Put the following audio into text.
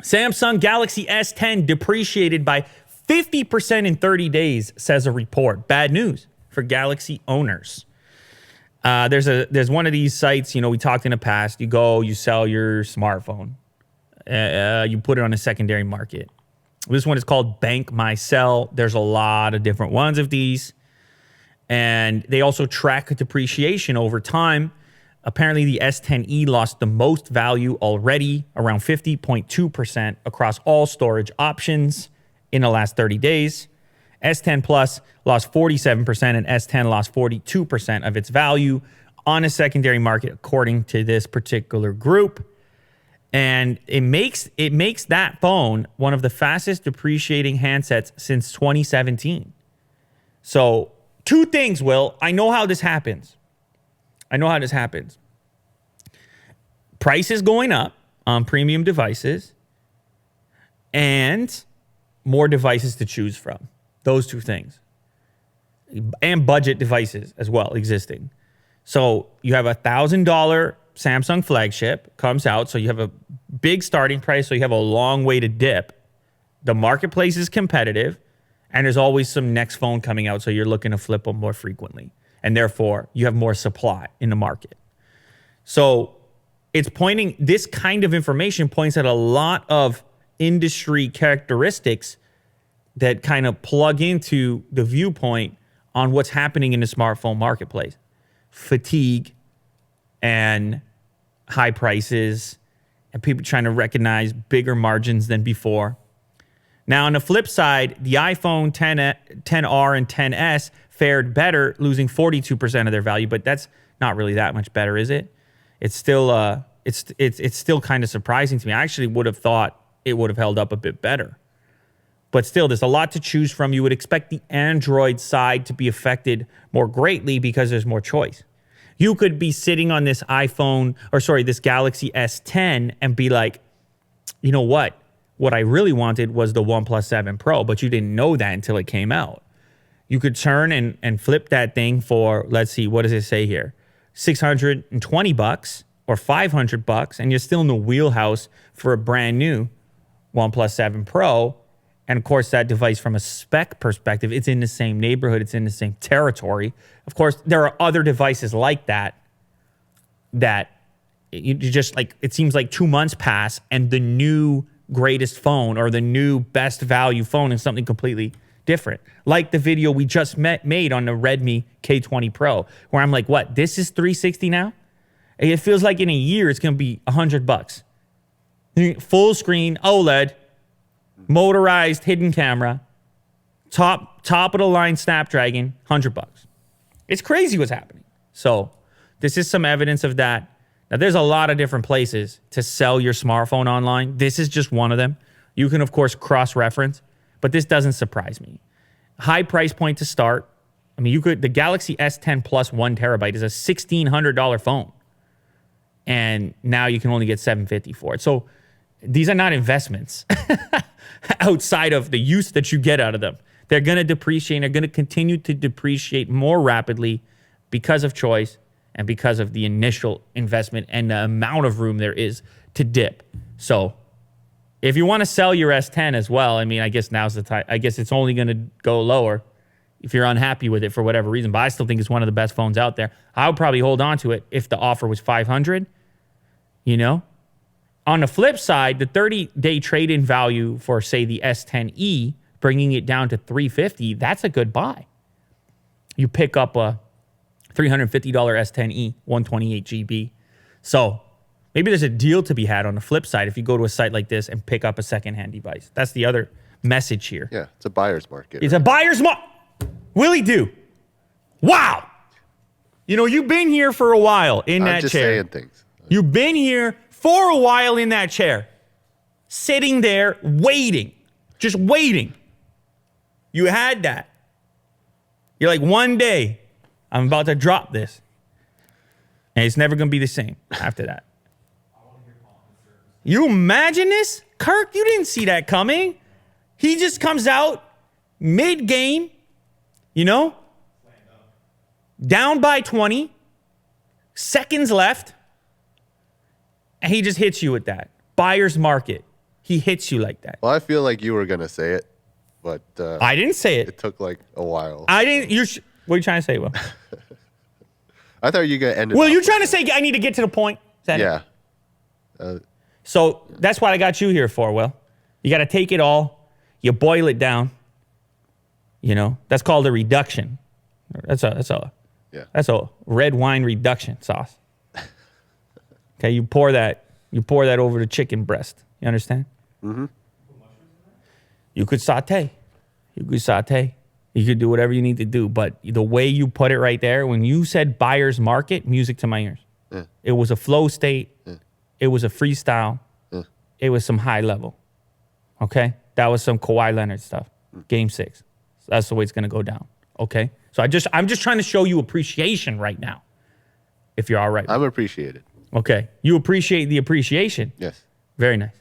Samsung Galaxy S10 depreciated by 50% in 30 days, says a report. Bad news for Galaxy owners. There's one of these sites, we talked in the past. You go, you sell your smartphone. You put it on a secondary market. This one is called Bank My Sell. There's a lot of different ones of these. And they also track depreciation over time. Apparently, the S10e lost the most value already, around 50.2% across all storage options in the last 30 days. S10 Plus lost 47% and S10 lost 42% of its value on a secondary market, according to this particular group. And it makes that phone one of the fastest depreciating handsets since 2017. So, two things, Will. I know how this happens. Prices going up on premium devices and more devices to choose from. Those two things. And budget devices as well existing. So you have $1,000 Samsung flagship comes out. So you have a big starting price. So you have a long way to dip. The marketplace is competitive. And there's always some next phone coming out. So you're looking to flip them more frequently. And therefore, you have more supply in the market. So this kind of information points at a lot of industry characteristics that kind of plug into the viewpoint on what's happening in the smartphone marketplace. Fatigue and high prices and people trying to recognize bigger margins than before. Now, on the flip side, the iPhone XR and XS fared better, losing 42% of their value, but that's not really that much better, is it? It's still it's still kind of surprising to me. I actually would have thought it would have held up a bit better. But still, there's a lot to choose from. You would expect the Android side to be affected more greatly because there's more choice. You could be sitting on this this Galaxy S10 and be like, you know what? What I really wanted was the OnePlus 7 Pro, but you didn't know that until it came out. You could turn and flip that thing for, let's see, what does it say here? $620 or $500, and you're still in the wheelhouse for a brand new OnePlus 7 Pro. And of course, that device from a spec perspective, it's in the same neighborhood, it's in the same territory. Of course, there are other devices like that you just like, it seems like 2 months pass and the new greatest phone or the new best value phone is something completely different. Like the video we just made on the Redmi K20 Pro, where I'm like, what, this is $360 now? It feels like in a year, it's going to be $100. Full screen, OLED, motorized hidden camera, top of the line Snapdragon, $100. It's crazy what's happening. So this is some evidence of that. Now, there's a lot of different places to sell your smartphone online. This is just one of them. You can, of course, cross-reference, but this doesn't surprise me. High price point to start. I mean, the Galaxy S10 Plus 1 terabyte is a $1,600 phone. And now you can only get $750 for it. So these are not investments outside of the use that you get out of them. They're going to depreciate. They're going to continue to depreciate more rapidly because of choice and because of the initial investment and the amount of room there is to dip. So if you want to sell your S10 as well, I mean, I guess now's the time. I guess it's only going to go lower if you're unhappy with it for whatever reason. But I still think it's one of the best phones out there. I would probably hold on to it if the offer was $500, On the flip side, the 30-day trade-in value for, say, the S10e, bringing it down to $350, that's a good buy. You pick up a $350 S10e, 128 GB. So maybe there's a deal to be had on the flip side if you go to a site like this and pick up a secondhand device. That's the other message here. Yeah, it's a buyer's market. It's a buyer's market. Willie do. Wow. You've been here for a while in that chair. I'm just saying things. You've been here for a while in that chair, sitting there waiting, just waiting. You had that. You're like, one day, I'm about to drop this. And it's never going to be the same after that. You imagine this? Kirk, you didn't see that coming. He just comes out mid-game, down by 20, seconds left, and he just hits you with that. Buyer's market. He hits you like that. Well, I feel like you were gonna say it, but I didn't say it. it took like a while. I didn't. What are you trying to say, Will? I thought you were gonna end it. Will, off you with trying to that. say I need to get to the point? Is that it? Yeah. So that's what I got you here for, Will. You got to take it all. You boil it down. You know, that's called a reduction. That's a red wine reduction sauce. Okay, you pour that over the chicken breast. You understand? Mm-hmm. You could saute. You could do whatever you need to do. But the way you put it right there, when you said buyer's market, music to my ears. Yeah. It was a flow state. Yeah. It was a freestyle. Yeah. It was some high level. Okay? That was some Kawhi Leonard stuff. Game 6. So that's the way it's going to go down. Okay? So I'm just trying to show you appreciation right now. If you're all right. I'm appreciated. Okay. You appreciate the appreciation. Yes. Very nice.